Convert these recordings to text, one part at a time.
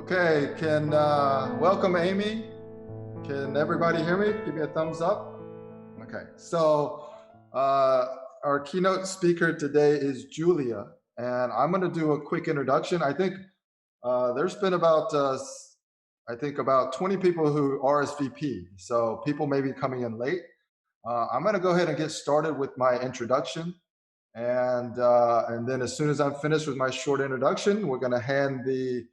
Okay, welcome Amy. Can everybody hear me? Give me a thumbs up. Okay, so our keynote speaker today is Julia, and I'm going to do a quick introduction. I think there's been about 20 people who RSVP, so people may be coming in late. I'm going to go ahead and get started with my introduction, and then as soon as I'm finished with my short introduction, we're going to hand the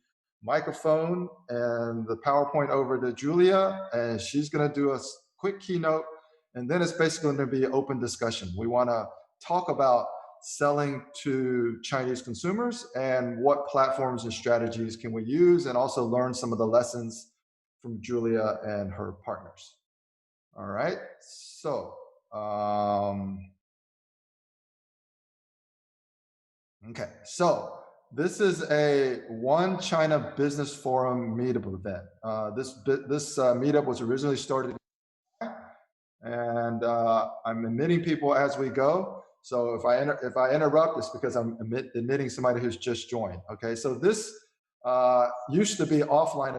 microphone and the PowerPoint over to Julia, and she's going to do a quick keynote, and then it's basically going to be an open discussion. We want to talk about selling to Chinese consumers and what platforms and strategies can we use, and also learn some of the lessons from Julia and her partners. All right, so okay, so this is a One China Business Forum Meetup event. This meetup was originally started, and I'm admitting people as we go. So if I interrupt, it's because I'm admitting somebody who's just joined. Okay, so this used to be offline,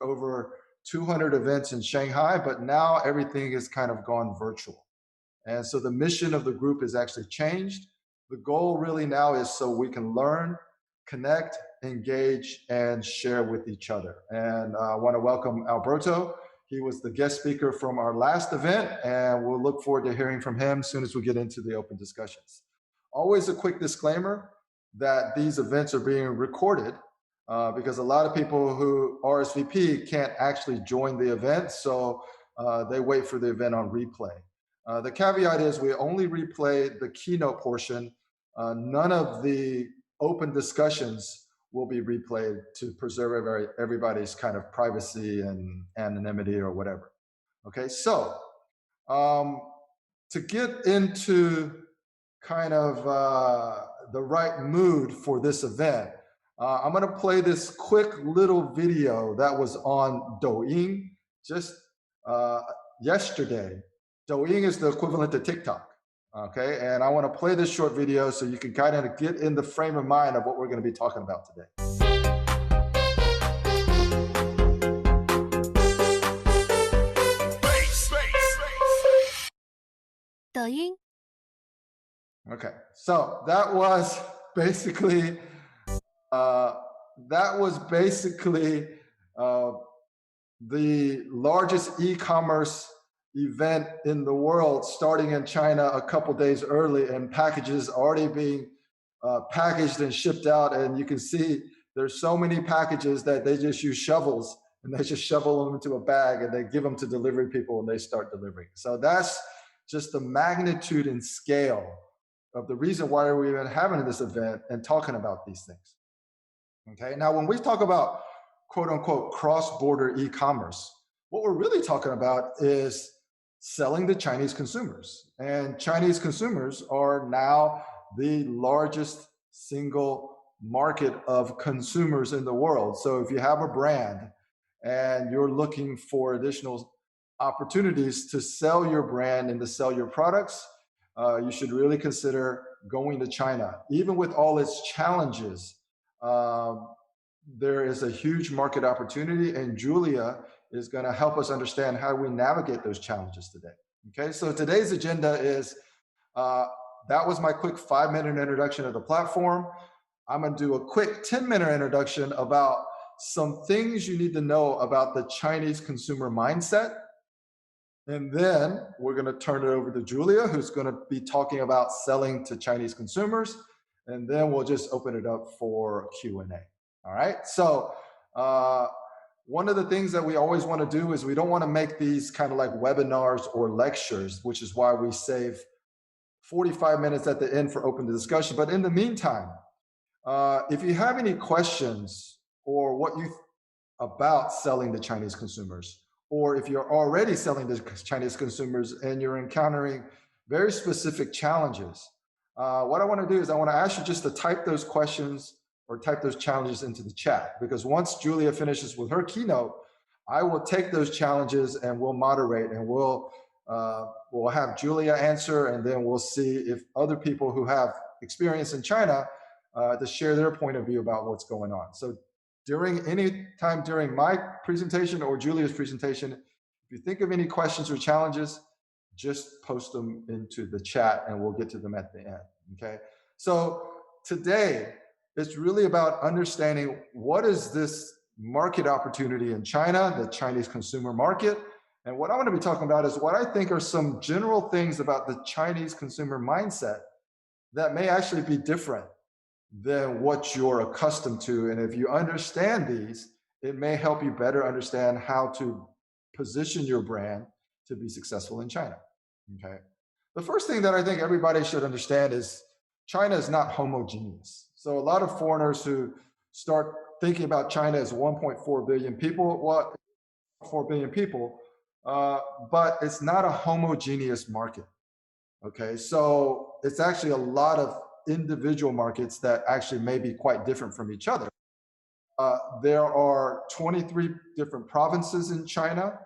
over 200 events in Shanghai, but now everything has kind of gone virtual. And so the mission of the group has actually changed. The goal really now is so we can learn, connect, engage, and share with each other. And I want to welcome Alberto. He was the guest speaker from our last event, and we'll look forward to hearing from him as soon as we get into the open discussions. Always a quick disclaimer that these events are being recorded because a lot of people who RSVP can't actually join the event, so they wait for the event on replay. The caveat is we only replay the keynote portion. None of the open discussions will be replayed to preserve everybody's kind of privacy and anonymity or whatever. Okay, so to get into kind of the right mood for this event, I'm going to play this quick little video that was on Douyin just yesterday. Douyin is the equivalent to TikTok, okay? And I want to play this short video so you can kind of get in the frame of mind of what we're going to be talking about today. 抖音 Okay, so that was basically the largest e-commerce event in the world, starting in China a couple days early, and packages already being packaged and shipped out. And you can see there's so many packages that they just use shovels and they just shovel them into a bag and they give them to delivery people and they start delivering. So that's just the magnitude and scale of the reason why we're even having this event and talking about these things. Okay, now when we talk about quote unquote cross-border e-commerce, what we're really talking about is selling to Chinese consumers. And Chinese consumers are now the largest single market of consumers in the world. So if you have a brand and you're looking for additional opportunities to sell your brand and to sell your products, you should really consider going to China. Even with all its challenges, there is a huge market opportunity, and Julia is going to help us understand how we navigate those challenges today. Okay, so today's agenda is, that was my quick 5-minute introduction of the platform. I'm going to do a quick 10-minute introduction about some things you need to know about the Chinese consumer mindset. And then we're going to turn it over to Julia, who's going to be talking about selling to Chinese consumers. And then we'll just open it up for Q&A. All right, so one of the things that we always want to do is we don't want to make these kind of like webinars or lectures, which is why we save 45 minutes at the end for open discussion. But in the meantime, if you have any questions or about selling to Chinese consumers, or if you're already selling to Chinese consumers and you're encountering very specific challenges, what I want to do is I want to ask you just to type those questions or type those challenges into the chat, because once Julia finishes with her keynote, I will take those challenges and we'll moderate, and we'll have Julia answer, and then we'll see if other people who have experience in China to share their point of view about what's going on. So any time during my presentation or Julia's presentation, if you think of any questions or challenges, just post them into the chat and we'll get to them at the end, okay? So today, it's really about understanding what is this market opportunity in China, the Chinese consumer market. And what I want to be talking about is what I think are some general things about the Chinese consumer mindset that may actually be different than what you're accustomed to. And if you understand these, it may help you better understand how to position your brand to be successful in China, okay? The first thing that I think everybody should understand is China is not homogeneous. So a lot of foreigners who start thinking about China as 1.4 billion people, well, 4 billion people, but it's not a homogeneous market, okay? So it's actually a lot of individual markets that actually may be quite different from each other. There are 23 different provinces in China.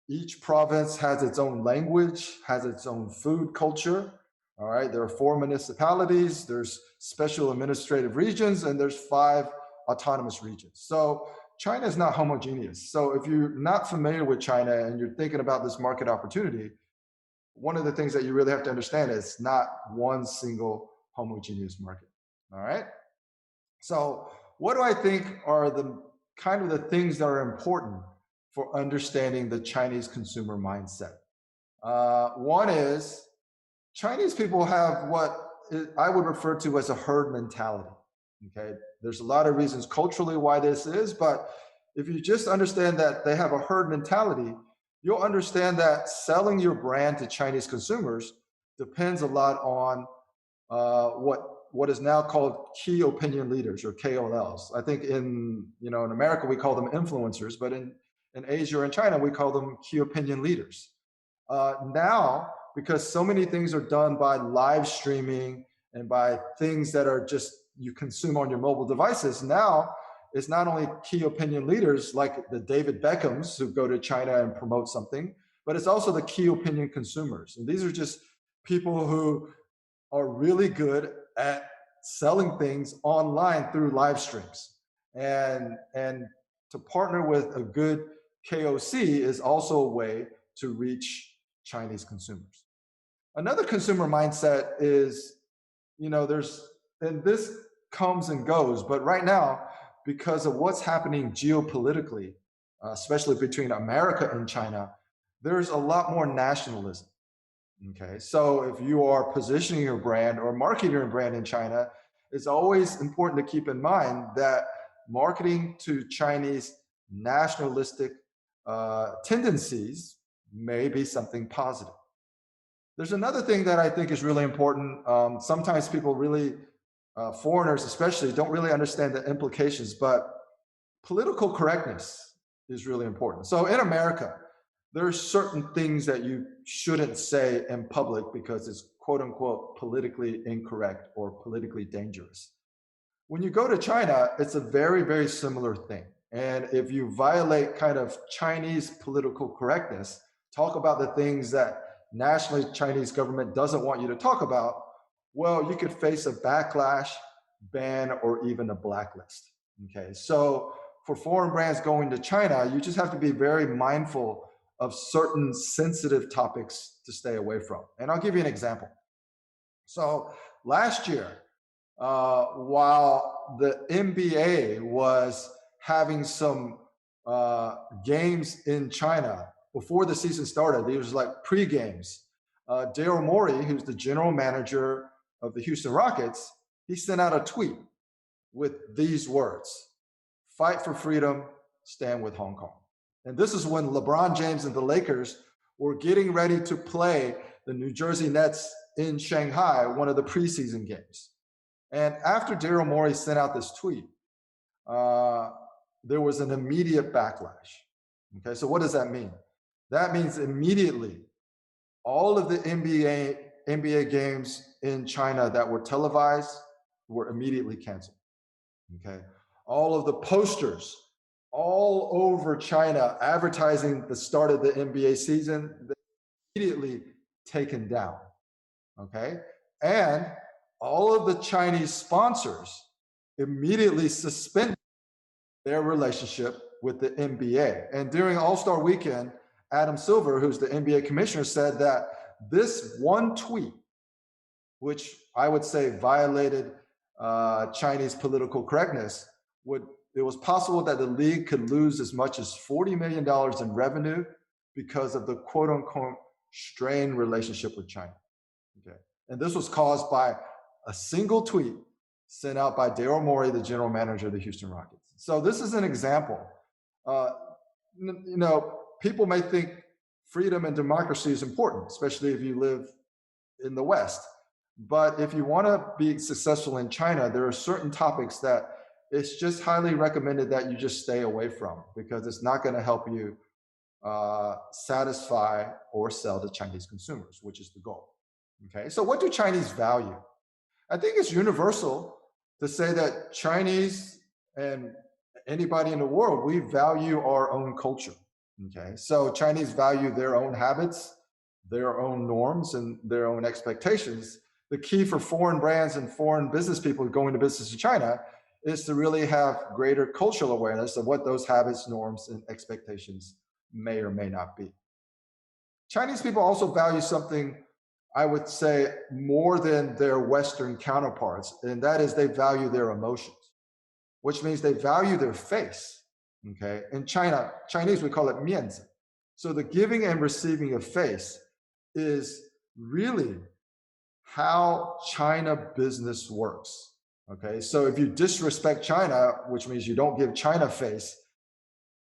Each province has its own language, has its own food culture. All right, there are 4 municipalities, there's special administrative regions, and there's 5 autonomous regions. So China is not homogeneous. So if you're not familiar with China and you're thinking about this market opportunity, one of the things that you really have to understand is it's not one single homogeneous market. All right. So what do I think are the kind of the things that are important for understanding the Chinese consumer mindset? One is Chinese people have what I would refer to as a herd mentality. Okay. There's a lot of reasons culturally why this is, but if you just understand that they have a herd mentality, you'll understand that selling your brand to Chinese consumers depends a lot on what is now called key opinion leaders or KOLs. I think in America we call them influencers, but in Asia or in China we call them key opinion leaders. Now, because so many things are done by live streaming and by things that are just you consume on your mobile devices, now it's not only key opinion leaders like the David Beckhams who go to China and promote something, but it's also the key opinion consumers. And these are just people who are really good at selling things online through live streams. And to partner with a good KOC is also a way to reach Chinese consumers. Another consumer mindset is, and this comes and goes, but right now, because of what's happening geopolitically, especially between America and China, there's a lot more nationalism. Okay, so if you are positioning your brand or marketing your brand in China, it's always important to keep in mind that marketing to Chinese nationalistic tendencies may be something positive. There's another thing that I think is really important. Sometimes people really, foreigners especially, don't really understand the implications, but political correctness is really important. So in America, there are certain things that you shouldn't say in public because it's quote unquote politically incorrect or politically dangerous. When you go to China, it's a very, very similar thing. And if you violate kind of Chinese political correctness, talk about the things that nationally Chinese government doesn't want you to talk about, well, you could face a backlash, ban, or even a blacklist. Okay, so for foreign brands going to China, you just have to be very mindful of certain sensitive topics to stay away from. And I'll give you an example. So last year, while the NBA was having some games in China before the season started, these was like pre-games. Daryl Morey, who's the general manager of the Houston Rockets, he sent out a tweet with these words: "Fight for freedom, stand with Hong Kong." And this is when LeBron James and the Lakers were getting ready to play the New Jersey Nets in Shanghai, one of the preseason games. And after Daryl Morey sent out this tweet, there was an immediate backlash. Okay, so what does that mean? That means immediately all of the NBA games in China that were televised were immediately canceled. Okay, all of the posters all over China advertising the start of the NBA season, immediately taken down. Okay, and all of the Chinese sponsors immediately suspended their relationship with the NBA. And during All-Star Weekend, Adam Silver, who's the NBA commissioner, said that this one tweet, which I would say violated Chinese political correctness, it was possible that the league could lose as much as $40 million in revenue because of the quote unquote strained relationship with China. Okay. And this was caused by a single tweet sent out by Daryl Morey, the general manager of the Houston Rockets. So this is an example. People may think freedom and democracy is important, especially if you live in the West. But if you want to be successful in China, there are certain topics that it's just highly recommended that you just stay away from, because it's not going to help you satisfy or sell to Chinese consumers, which is the goal. Okay, so what do Chinese value? I think it's universal to say that Chinese and anybody in the world, we value our own culture. Okay, so Chinese value their own habits, their own norms, and their own expectations. The key for foreign brands and foreign business people going to business in China is to really have greater cultural awareness of what those habits, norms, and expectations may or may not be. Chinese people also value something, I would say, more than their Western counterparts, and that is they value their emotions, which means they value their face. Okay, in Chinese we call it mianzi. So the giving and receiving of face is really how China business works. Okay, so if you disrespect China, which means you don't give China face,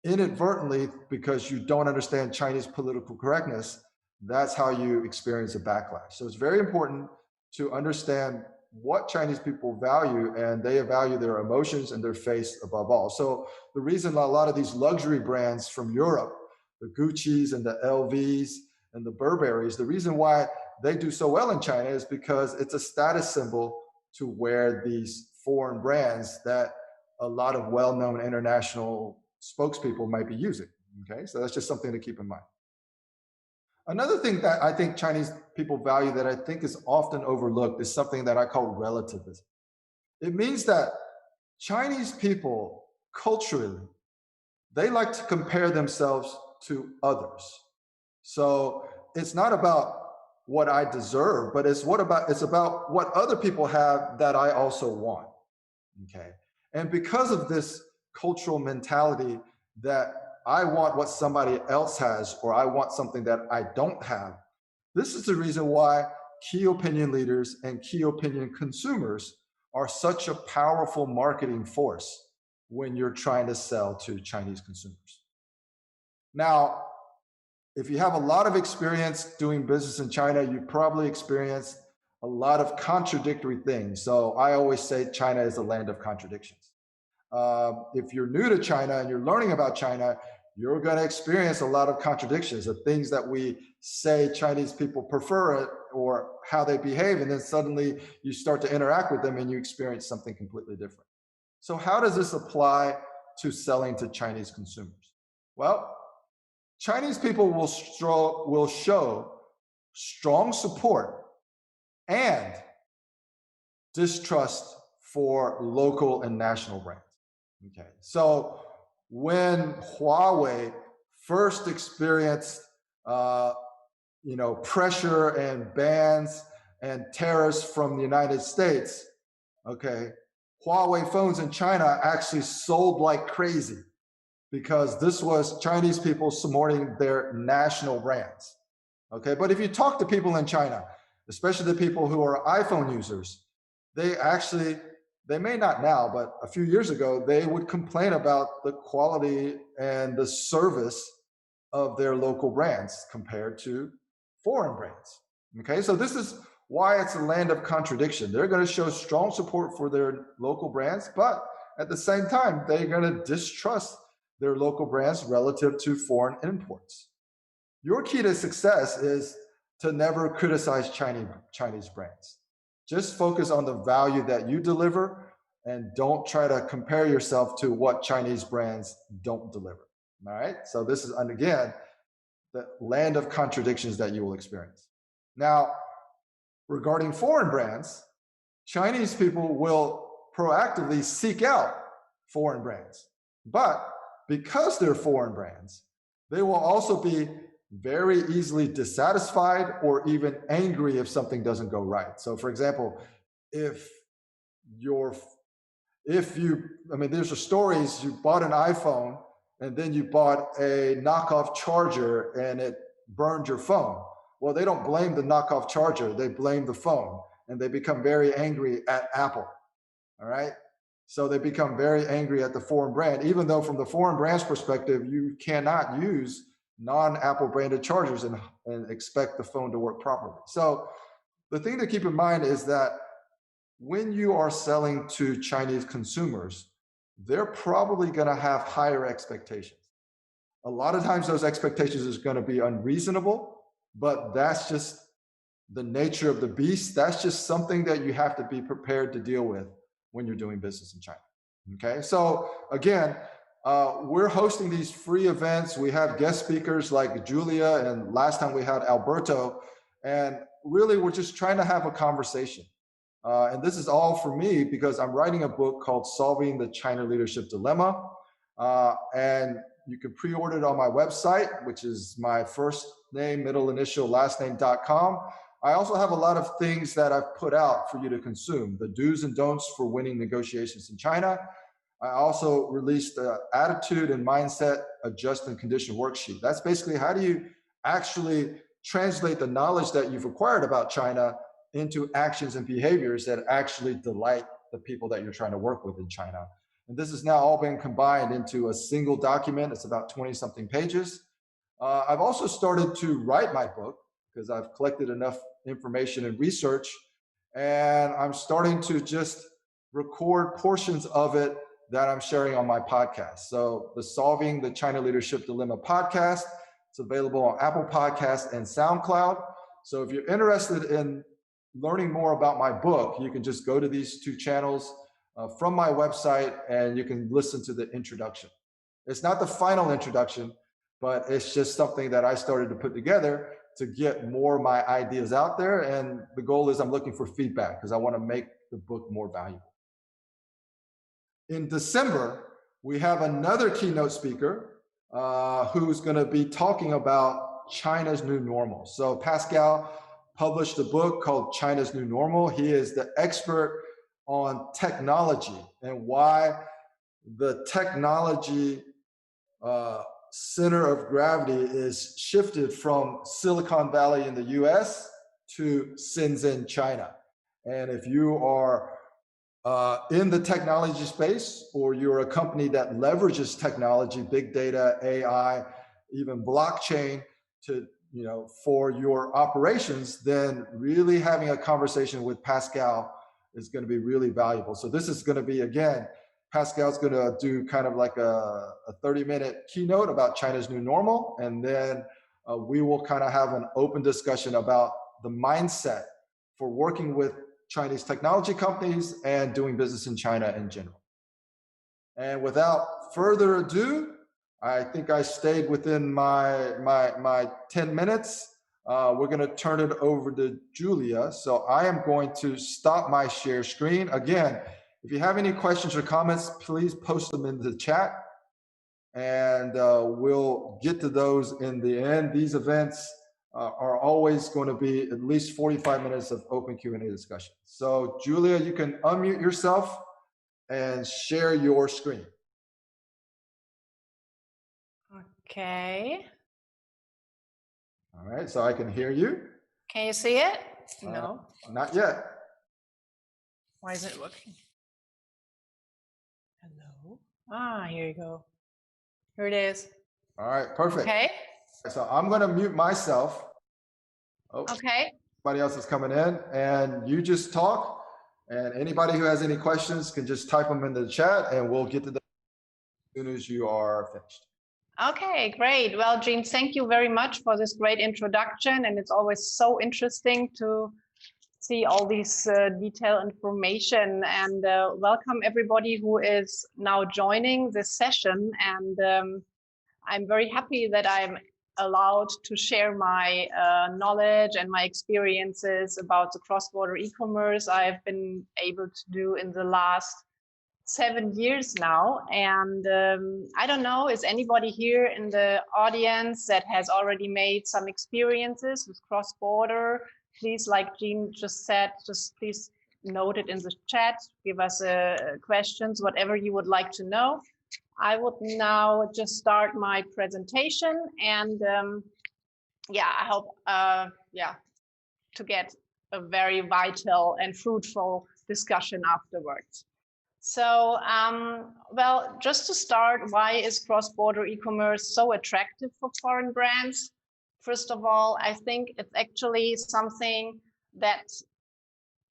inadvertently, because you don't understand Chinese political correctness, that's how you experience a backlash. So it's very important to understand what Chinese people value, and they value their emotions and their face above all. So the reason a lot of these luxury brands from Europe, the Gucci's and the LVs and the Burberrys, the reason why they do so well in China is because it's a status symbol to wear these foreign brands that a lot of well-known international spokespeople might be using. Okay, so that's just something to keep in mind. Another thing that I think Chinese people value that I think is often overlooked is something that I call relativism. It means that Chinese people culturally, they like to compare themselves to others. So it's not about what I deserve, but it's about what other people have that I also want. Okay. And because of this cultural mentality that I want what somebody else has, or I want something that I don't have, this is the reason why key opinion leaders and key opinion consumers are such a powerful marketing force when you're trying to sell to Chinese consumers. Now, if you have a lot of experience doing business in China, you probably experienced a lot of contradictory things. So I always say China is a land of contradictions. If you're new to China and you're learning about China, you're going to experience a lot of contradictions of things that we say Chinese people prefer it or how they behave, and then suddenly you start to interact with them and you experience something completely different. So how does this apply to selling to Chinese consumers? Well, Chinese people will show strong support and distrust for local and national brands. Okay, so when Huawei first experienced, pressure and bans and tariffs from the United States, okay, Huawei phones in China actually sold like crazy, because this was Chinese people supporting their national brands. Okay, but if you talk to people in China, especially the people who are iPhone users, they may not now, but a few years ago, they would complain about the quality and the service of their local brands compared to foreign brands. Okay, so this is why it's a land of contradiction. They're going to show strong support for their local brands, but at the same time, they're going to distrust their local brands relative to foreign imports. Your key to success is to never criticize Chinese brands. Just focus on the value that you deliver and don't try to compare yourself to what Chinese brands don't deliver. All right, so this is, and again, the land of contradictions that you will experience. Now, regarding foreign brands, Chinese people will proactively seek out foreign brands But because they're foreign brands, they will also be very easily dissatisfied or even angry if something doesn't go right. So for example, if there's stories, you bought an iPhone and then you bought a knockoff charger and it burned your phone. Well, they don't blame the knockoff charger, they blame the phone, and they become very angry at Apple. All right. So they become very angry at the foreign brand, even though from the foreign brand's perspective, you cannot use non-Apple branded chargers and expect the phone to work properly. So the thing to keep in mind is that when you are selling to Chinese consumers, they're probably going to have higher expectations. A lot of times those expectations is going to be unreasonable, but that's just the nature of the beast. That's just something that you have to be prepared to deal with when you're doing business in China. Okay, so again, we're hosting these free events. We have guest speakers like Julia, and last time we had Alberto, and really we're just trying to have a conversation. And this is all for me because I'm writing a book called Solving the China Leadership Dilemma. And you can pre-order it on my website, which is my first name, middle initial, last name.com. I also have a lot of things that I've put out for you to consume, the do's and don'ts for winning negotiations in China. I also released the attitude and mindset adjust and condition worksheet. That's basically how do you actually translate the knowledge that you've acquired about China into actions and behaviors that actually delight the people that you're trying to work with in China. And this has now all been combined into a single document. It's about 20-something pages. I've also started to write my book because I've collected enough information and research, and I'm starting to just record portions of it that I'm sharing on my podcast. So the Solving the China Leadership Dilemma podcast, it's available on Apple Podcasts and SoundCloud. So if you're interested in learning more about my book, you can just go to these two channels from my website and you can listen to the introduction. It's not the final introduction, but it's just something that I started to put together to get more of my ideas out there. And the goal is I'm looking for feedback because I want to make the book more valuable. In December, we have another keynote speaker who's going to be talking about China's new normal. So Pascal published a book called China's New Normal. He is the expert on technology and why the technology center of gravity is shifted from Silicon Valley in the US to Shenzhen, China. And if you are in the technology space, or you're a company that leverages technology, big data, AI, even blockchain to, for your operations, then really having a conversation with Pascal is going to be really valuable. So this is going to be, again, Pascal's going to do kind of like a 30-minute keynote about China's new normal. And then we will kind of have an open discussion about the mindset for working with Chinese technology companies and doing business in China in general. And without further ado, I think I stayed within my 10 minutes. We're going to turn it over to Julia. So I am going to stop my share screen. Again, if you have any questions or comments, please post them in the chat, and we'll get to those in the end. These events are always going to be at least 45 minutes of open Q&A discussion. So Julia, you can unmute yourself and share your screen. Okay. All right, so I can hear you. Can you see it? No. Not yet. Why isn't it working? Hello. Ah, here you go. Here it is. All right, perfect. Okay. So I'm going to mute myself. Oh, okay. Somebody else is coming in, and you just talk, and anybody who has any questions can just type them in the chat, and we'll get to them as soon as you are finished. Okay, great. Well, Gene, thank you very much for this great introduction, and it's always so interesting to see all these detailed information, and welcome everybody who is now joining this session. And I'm very happy that I'm allowed to share my knowledge and my experiences about the cross-border e-commerce I've been able to do in the last 7 years now. And I don't know, is anybody here in the audience that has already made some experiences with cross-border? Please, like Jean just said, just please note it in the chat, give us questions, whatever you would like to know. I would now just start my presentation, and yeah, I hope to get a very vital and fruitful discussion afterwards. So, well, just to start, why is cross-border e-commerce so attractive for foreign brands? First of all, I think it's actually something that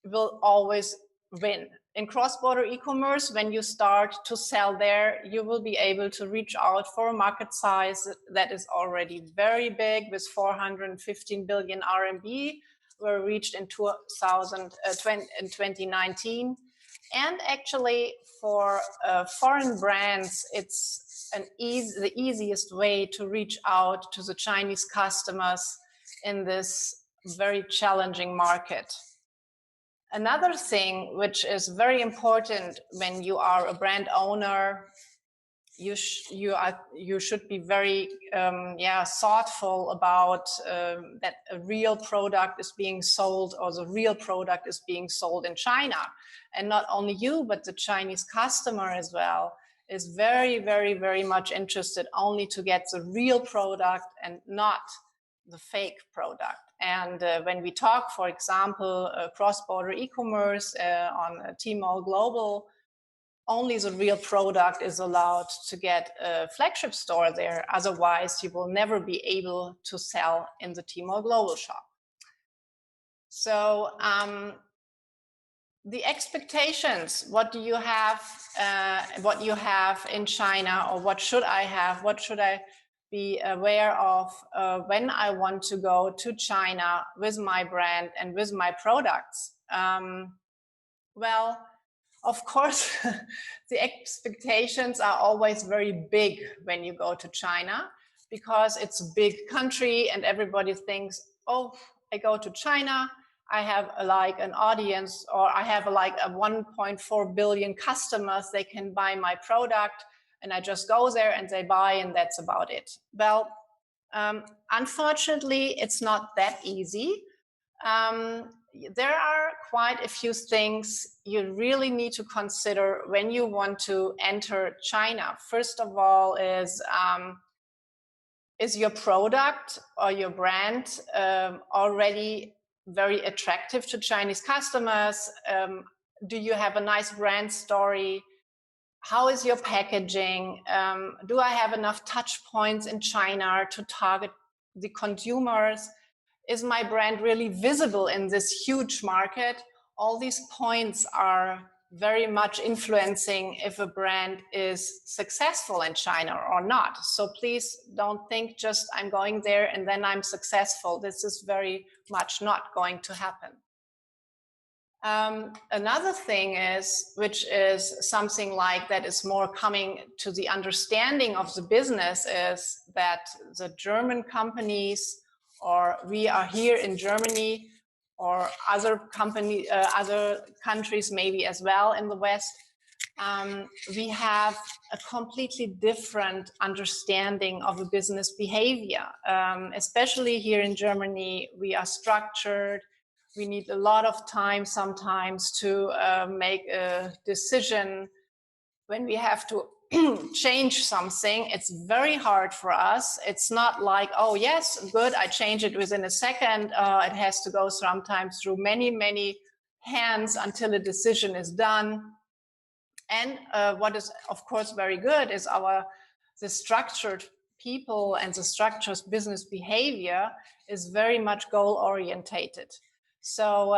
will always win. In cross-border e-commerce, when you start to sell there, you will be able to reach out for a market size that is already very big, with 415 billion RMB were reached in 2019. And actually, for foreign brands, it's the easiest way to reach out to the Chinese customers in this very challenging market. Another thing which is very important when you are a brand owner, you should be very thoughtful about that a real product is being sold, or the real product is being sold in China. And not only you, but the Chinese customer as well is very, very, very much interested only to get the real product and not the fake product. And when we talk, for example, cross-border e-commerce on Tmall Global, only the real product is allowed to get a flagship store there. Otherwise, you will never be able to sell in the Tmall Global shop. So the expectations, what do you have in China, or what should I have? What should I be aware of when I want to go to China with my brand and with my products? Well, of course, the expectations are always very big when you go to China, because it's a big country and everybody thinks, oh, I go to China, I have like an audience, or I have like a 1.4 billion customers, they can buy my product, and I just go there and they buy, and that's about it. Well, unfortunately, it's not that easy. There are quite a few things you really need to consider when you want to enter China. First of all is your product or your brand already very attractive to Chinese customers? Do you have a nice brand story? How is your packaging? Do I have enough touch points in China to target the consumers? Is my brand really visible in this huge market? All these points are very much influencing if a brand is successful in China or not. So please don't think just I'm going there and then I'm successful. This is very much not going to happen. Another thing is, which is something like that is more coming to the understanding of the business, is that the German companies, or we are here in Germany, or other countries maybe as well in the West, we have a completely different understanding of a business behavior. Especially here in Germany, we are structured. We need a lot of time sometimes to make a decision. When we have to change something, it's very hard for us. It's not like, oh yes, good, I change it within a second. It has to go sometimes through many, many hands until a decision is done. And what is, of course, very good is the structured people and the structured business behavior is very much goal-orientated. So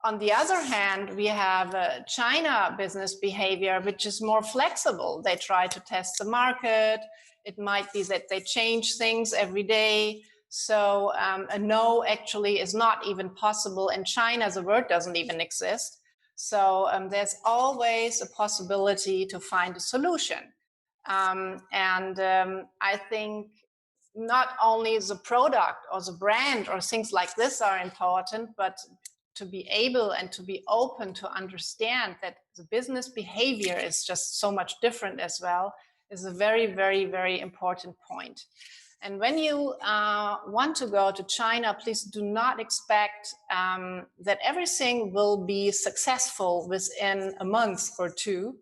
on the other hand, we have China business behavior, which is more flexible. They try to test the market. It might be that they change things every day. So a no actually is not even possible in China. The word doesn't even exist. So there's always a possibility to find a solution. I think not only the product or the brand or things like this are important, but to be able and to be open to understand that the business behavior is just so much different as well is a very, very, very important point. And when you want to go to China, please do not expect that everything will be successful within a month or two.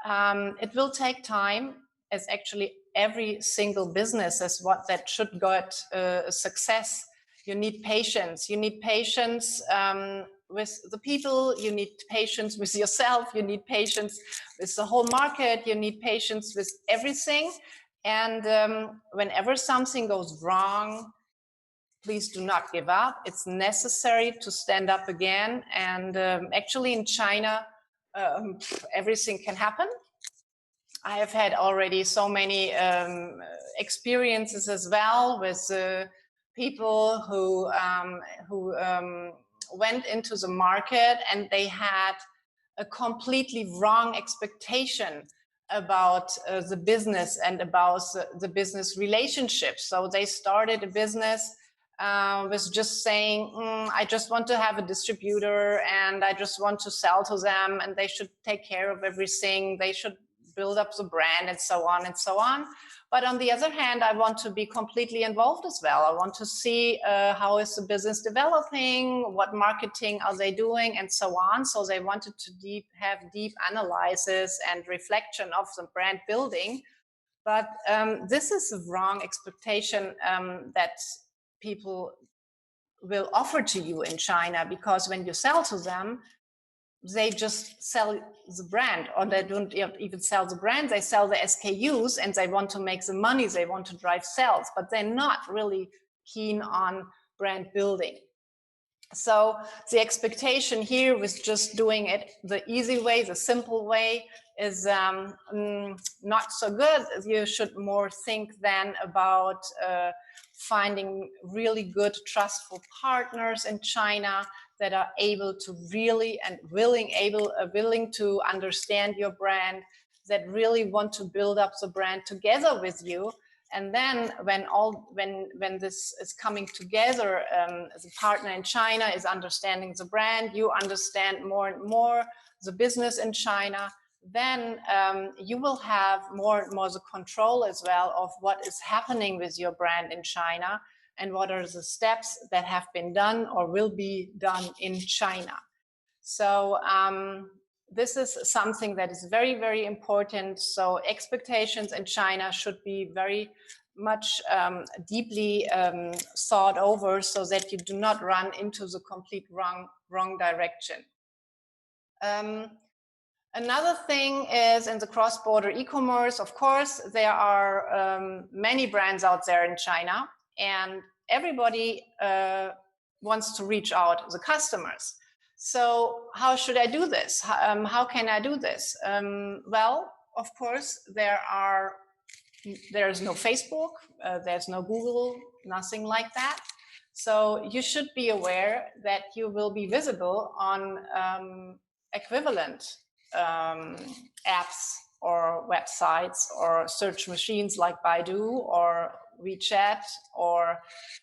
It will take time, as actually every single business is what that should get a success. You need patience. You need patience with the people. You need patience with yourself. You need patience with the whole market. You need patience with everything. And whenever something goes wrong, please do not give up. It's necessary to stand up again. And actually in China, everything can happen. I have had already so many experiences as well with people who went into the market and they had a completely wrong expectation about the business and about the business relationship. So they started a business with just saying, I just want to have a distributor and I just want to sell to them and they should take care of everything. They should build up the brand and so on and so on. But on the other hand, I want to be completely involved as well. I want to see how is the business developing, what marketing are they doing, and so on. So they wanted to have deep analysis and reflection of the brand building. But this is a wrong expectation that people will offer to you in China, because when you sell to them, they just sell the brand, or they don't even sell the brand, they sell the SKUs and they want to make the money, they want to drive sales, but they're not really keen on brand building. So the expectation here with just doing it the easy way, the simple way, is not so good. You should more think then about finding really good, trustful partners in China that are able to really and willing to understand your brand, that really want to build up the brand together with you. And then when this is coming together, the partner in China is understanding the brand, you understand more and more the business in China, then you will have more and more the control as well of what is happening with your brand in China and what are the steps that have been done or will be done in China. So this is something that is very, very important. So expectations in China should be very much deeply thought over so that you do not run into the complete wrong direction. Another thing is in the cross-border e-commerce, of course, there are many brands out there in China, and everybody wants to reach out to the customers. So how should I do this? How can I do this? Well, of course, there's no Facebook, there's no Google, nothing like that. So you should be aware that you will be visible on equivalent apps or websites or search machines like Baidu or WeChat, or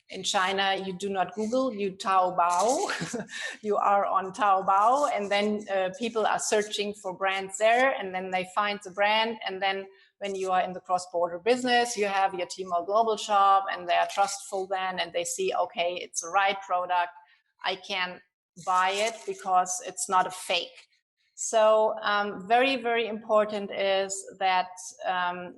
in China you do not Google, you Taobao. You are on Taobao, and then people are searching for brands there, and then they find the brand, and then when you are in the cross-border business, you have your Tmall global shop, and they are trustful then, and they see, okay, it's the right product, I can buy it because it's not a fake. So very, very important is that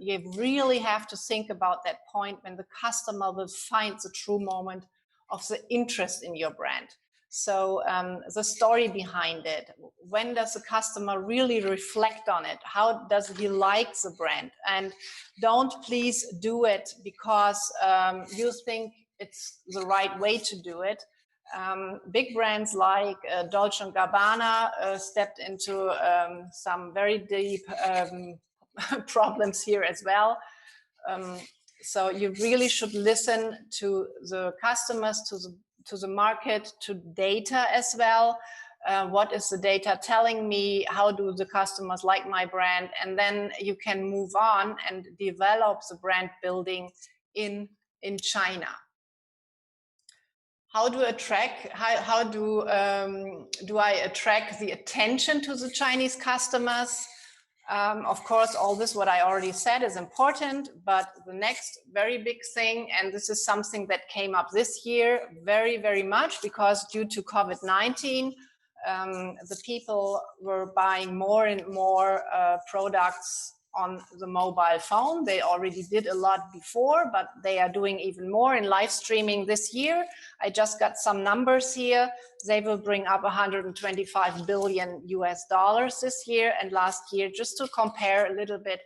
you really have to think about that point when the customer will find the true moment of the interest in your brand. So the story behind it, when does the customer really reflect on it? How does he like the brand? And don't please do it because you think it's the right way to do it. Big brands like Dolce & Gabbana stepped into some very deep problems here as well. So you really should listen to the customers, to the market, to data as well. What is the data telling me? How do the customers like my brand? And then you can move on and develop the brand building in China. how do I attract the attention to the Chinese customers? Of course, all this, what I already said, is important, but the next very big thing, and this is something that came up this year very, very much, because due to COVID-19, the people were buying more and more products on the mobile phone. They already did a lot before, but they are doing even more in live streaming this year. I just got some numbers here. They will bring up 125 billion US dollars this year, and last year, just to compare a little bit,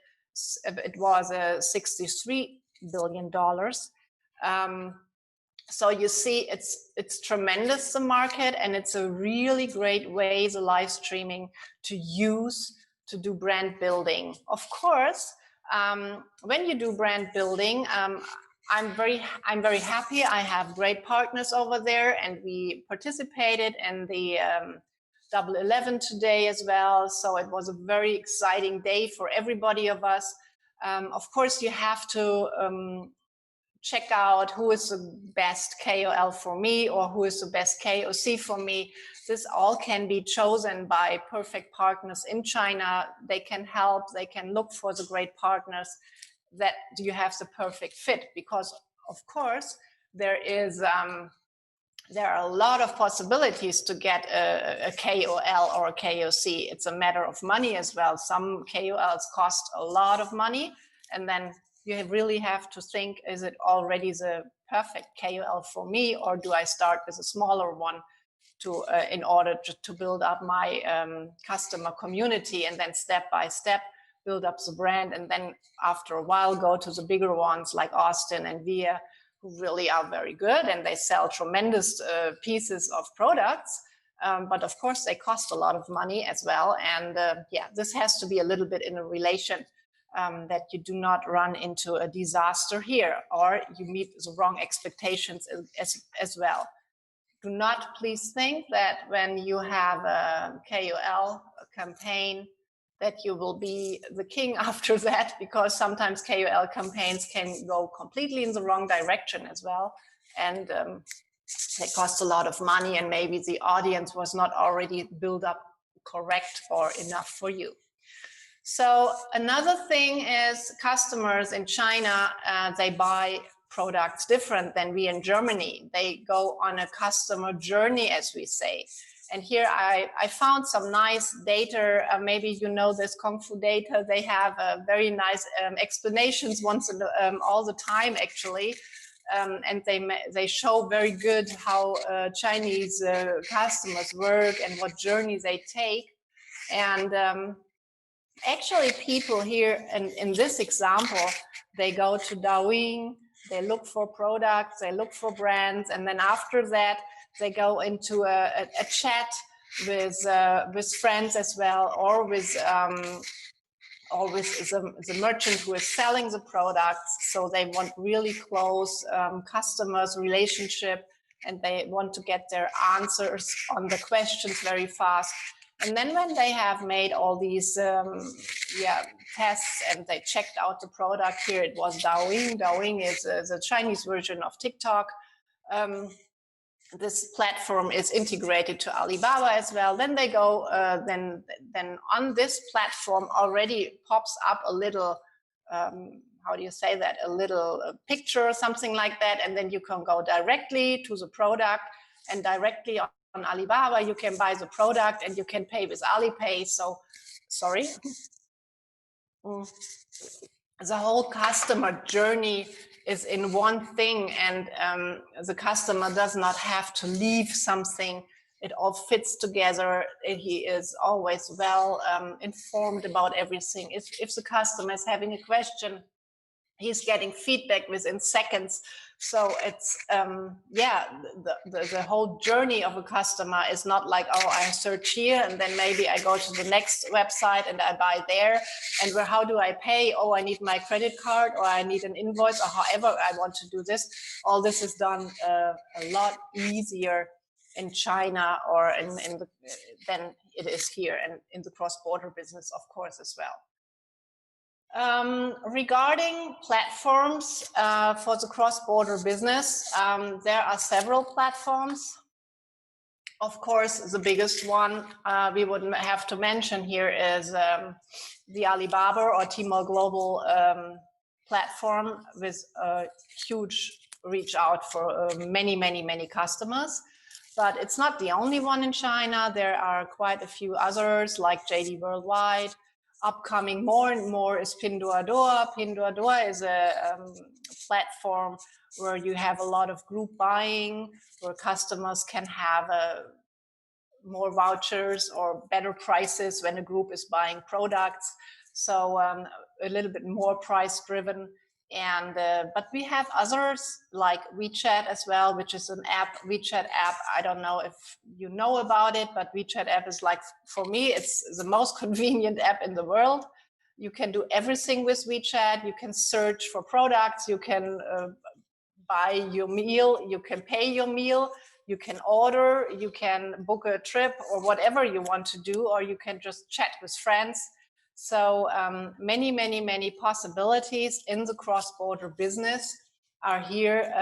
it was $63 billion. So you see, it's tremendous, the market, and it's a really great way, the live streaming, to use to do brand building. Of course, when you do brand building, I'm very happy. I have great partners over there, and we participated in the Double 11 today as well. So it was a very exciting day for everybody of us. Of course, you have to check out who is the best KOL for me, or who is the best KOC for me. This all can be chosen by perfect partners in China. They can help, they can look for the great partners that you have the perfect fit, because of course there are a lot of possibilities to get a KOL or a KOC. It's a matter of money as well. Some KOLs cost a lot of money, and then you really have to think, is it already the perfect KOL for me, or do I start with a smaller one to in order to build up my customer community, and then step by step build up the brand, and then after a while go to the bigger ones like Austin and Via, who really are very good, and they sell tremendous pieces of products. But of course, they cost a lot of money as well. And yeah, this has to be a little bit in a relation, that you do not run into a disaster here, or you meet the wrong expectations as well. Do not please think that when you have a KOL campaign that you will be the king after that, because sometimes KOL campaigns can go completely in the wrong direction as well. And they cost a lot of money, and maybe the audience was not already built up correct or enough for you. So another thing is, customers in China, they buy products different than we in Germany. They go on a customer journey, as we say. And here I found some nice data. Maybe you know this Kung Fu data. They have very nice explanations once in all the time, actually. And they show very good how Chinese customers work and what journey they take. And actually, people here in this example, they go to Douyin, they look for products, they look for brands, and then after that, they go into a chat with friends as well, or with the merchant who is selling the products. So they want really close customers relationship, and they want to get their answers on the questions very fast. And then when they have made all these tests, and they checked out the product, here it was Douyin. Douyin is the Chinese version of TikTok. This platform is integrated to Alibaba as well. Then they go, then on this platform already pops up a little, how do you say that? A little picture or something like that. And then you can go directly to the product, and directly on Alibaba, you can buy the product and you can pay with Alipay. So, sorry. The whole customer journey is in one thing, and the customer does not have to leave something. It all fits together. He is always well informed about everything. If the customer is having a question, he's getting feedback within seconds. So it's, the whole journey of a customer is not like, oh, I search here and then maybe I go to the next website and I buy there. And how do I pay? Oh, I need my credit card, or I need an invoice, or however I want to do this. All this is done a lot easier in China, or than it is here, and in the cross-border business, of course, as well. Regarding platforms for the cross-border business, there are several platforms. Of course, the biggest one we would have to mention here is the Alibaba or Tmall Global platform with a huge reach out for many customers. But it's not the only one in China. There are quite a few others like JD Worldwide. Upcoming more and more is Pinduoduo. Pinduoduo is a platform where you have a lot of group buying, where customers can have more vouchers or better prices when a group is buying products. So a little bit more price driven. And but we have others like WeChat as well, which is an app, WeChat app. I don't know if you know about it, but WeChat app is like, for me, it's the most convenient app in the world. You can do everything with WeChat. You can search for products. You can buy your meal. You can pay your meal. You can order. You can book a trip or whatever you want to do, or you can just chat with friends. So many possibilities in the cross-border business are here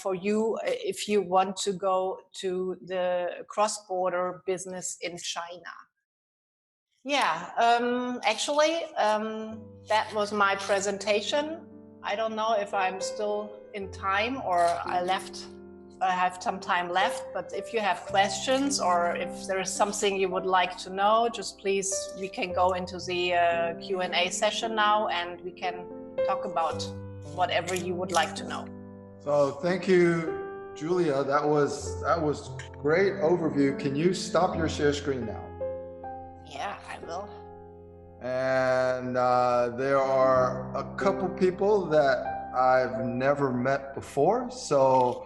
for you if you want to go to the cross-border business in China. Yeah, actually, that was my presentation. I don't know if I'm still in time or I have some time left, but if you have questions or if there is something you would like to know, just please, we can go into the Q&A session now and we can talk about whatever you would like to know. So thank you, Julia. That was great overview. Can you stop your share screen now? Yeah, I will. And there are a couple people that I've never met before. So